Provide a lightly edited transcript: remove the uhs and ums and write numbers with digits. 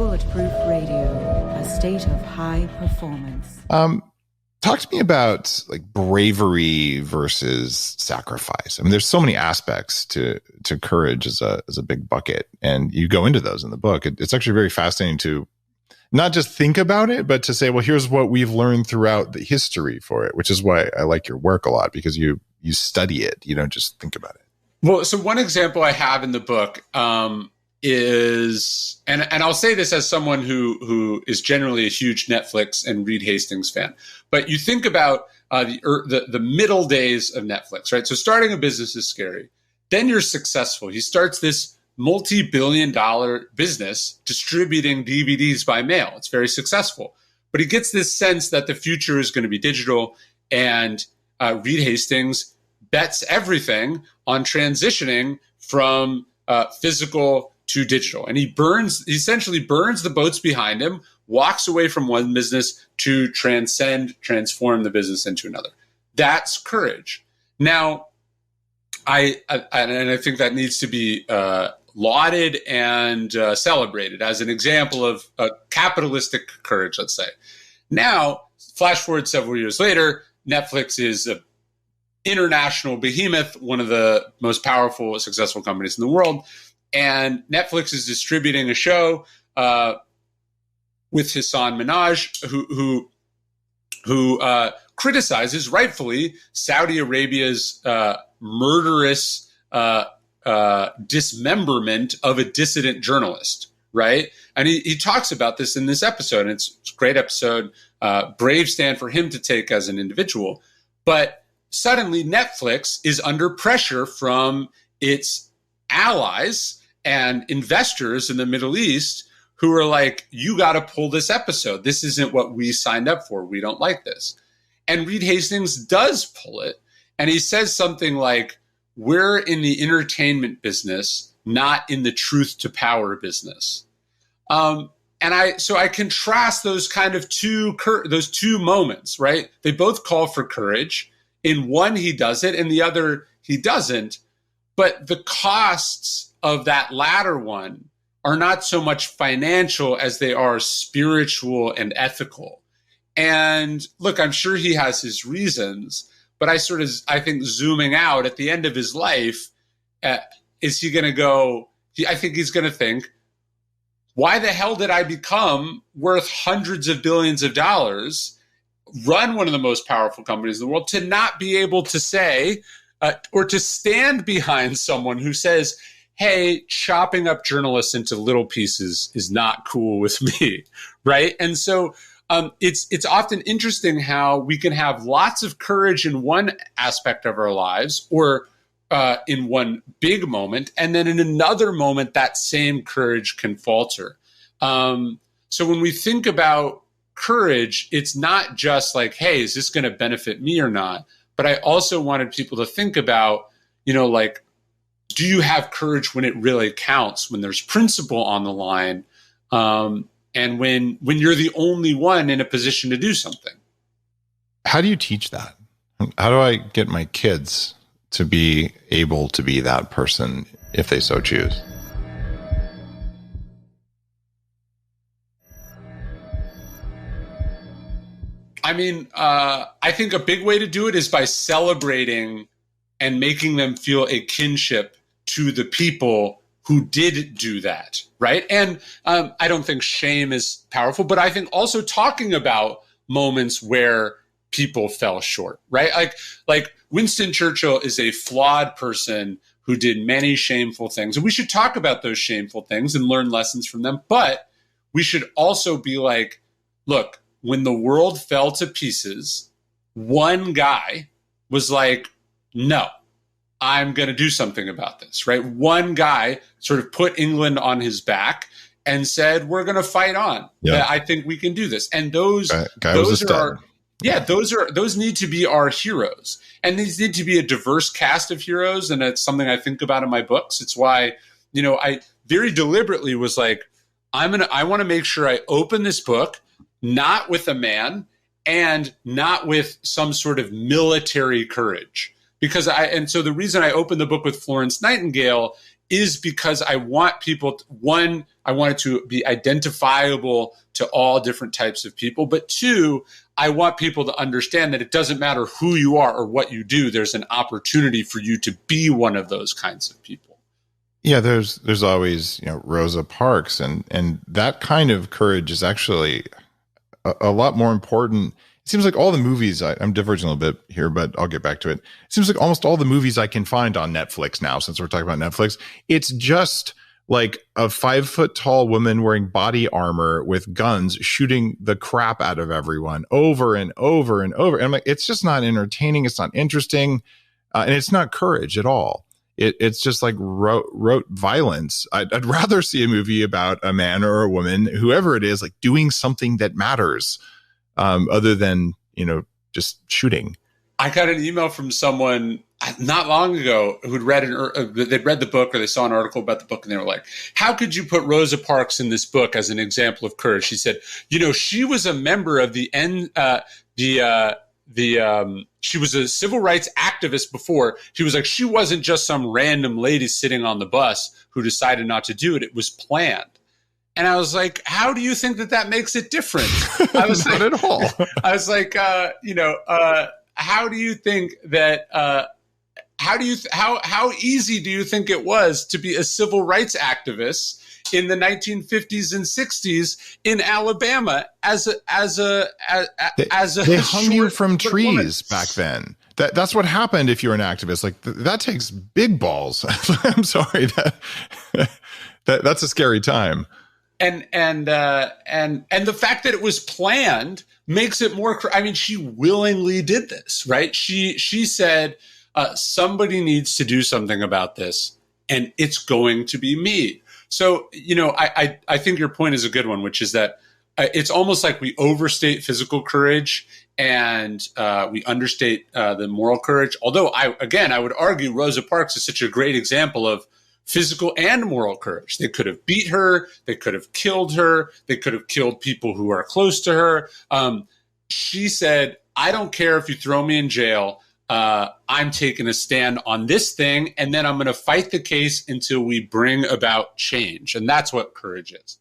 Bulletproof Radio, a state of high performance. Talk to me about like bravery versus sacrifice. I mean, there's so many aspects to courage as a big bucket, and you go into those in the book. It's actually very fascinating to not just think about it, but to say, well, here's what we've learned throughout the history for it, which is why I like your work a lot, because you study it. You don't just think about it. Well, so one example I have in the book is, and I'll say this as someone who is generally a huge Netflix and Reed Hastings fan, but you think about the middle days of Netflix, right? So starting a business is scary. Then you're successful. He starts this multi-billion-dollar business distributing DVDs by mail. It's very successful, but he gets this sense that the future is going to be digital, and Reed Hastings bets everything on transitioning from physical to digital. And he essentially burns the boats behind him, walks away from one business to transform the business into another. That's courage. Now, I think that needs to be lauded and celebrated as an example of capitalistic courage, let's say. Now, flash forward several years later, Netflix is an international behemoth, one of the most powerful, successful companies in the world. And Netflix is distributing a show with Hassan Minhaj, who criticizes, rightfully, Saudi Arabia's murderous dismemberment of a dissident journalist, right? And he talks about this in this episode, and it's a great episode, brave stand for him to take as an individual. But suddenly Netflix is under pressure from its allies and investors in the Middle East who are like, you got to pull this episode. This isn't what we signed up for. We don't like this. And Reed Hastings does pull it. And he says something like, we're in the entertainment business, not in the truth to power business. And I contrast those kind of those two moments, right? They both call for courage. In one, he does it, and the other, he doesn't. But the costs of that latter one are not so much financial as they are spiritual and ethical. And look, I'm sure he has his reasons, but I think zooming out at the end of his life, is he going to go, I think he's going to think, why the hell did I become worth hundreds of billions of dollars, run one of the most powerful companies in the world, to not be able to say, or to stand behind someone who says, hey, chopping up journalists into little pieces is not cool with me, right? And so it's often interesting how we can have lots of courage in one aspect of our lives, or in one big moment, and then in another moment, that same courage can falter. So when we think about courage, it's not just like, hey, is this going to benefit me or not? But I also wanted people to think about, like, do you have courage when it really counts, when there's principle on the line, and when you're the only one in a position to do something? How do you teach that? How do I get my kids to be able to be that person if they so choose? I mean, I think a big way to do it is by celebrating and making them feel a kinship to the people who did do that, right? And I don't think shame is powerful, but I think also talking about moments where people fell short, right? Like Winston Churchill is a flawed person who did many shameful things. And we should talk about those shameful things and learn lessons from them. But we should also be like, look, when the world fell to pieces, one guy was like, no, I'm going to do something about this, right? One guy sort of put England on his back and said, we're going to fight on. Yeah. I think we can do this. And those need to be our heroes. And these need to be a diverse cast of heroes. And it's something I think about in my books. It's why, I very deliberately was like, I want to make sure I open this book not with a man and not with some sort of military courage. So the reason I opened the book with Florence Nightingale is because I want people I want it to be identifiable to all different types of people. But two, I want people to understand that it doesn't matter who you are or what you do. There's an opportunity for you to be one of those kinds of people. Yeah, there's always, Rosa Parks, and that kind of courage is actually a lot more important. It seems like all the movies, I'm diverging a little bit here, but I'll get back to it. It seems like almost all the movies I can find on Netflix now, since we're talking about Netflix, it's just like a 5-foot-tall woman wearing body armor with guns shooting the crap out of everyone over and over and over. And I'm like, it's just not entertaining. It's not interesting. And it's not courage at all. It's just like rote violence. I'd rather see a movie about a man or a woman, whoever it is, like doing something that matters, other than, just shooting. I got an email from someone not long ago who'd they'd read the book, or they saw an article about the book, and they were like, how could you put Rosa Parks in this book as an example of courage? She said, she was a member of she was a civil rights activist before. She was like, she wasn't just some random lady sitting on the bus who decided not to do it. It was planned. And I was like, how do you think that makes it different? I was Not at all. I was like, how do you think that, how easy do you think it was to be a civil rights activist in the 1950s and 60s in Alabama They hung you from trees back then. That's what happened if you're an activist. Like that takes big balls. I'm sorry. That's a scary time. And the fact that it was planned makes it more. I mean, she willingly did this, right? She said, somebody needs to do something about this, and it's going to be me. So, I think your point is a good one, which is that it's almost like we overstate physical courage and we understate the moral courage. Although I would argue Rosa Parks is such a great example of physical and moral courage. They could have beat her. They could have killed her. They could have killed people who are close to her. She said, I don't care if you throw me in jail. I'm taking a stand on this thing, and then I'm going to fight the case until we bring about change. And that's what courage is.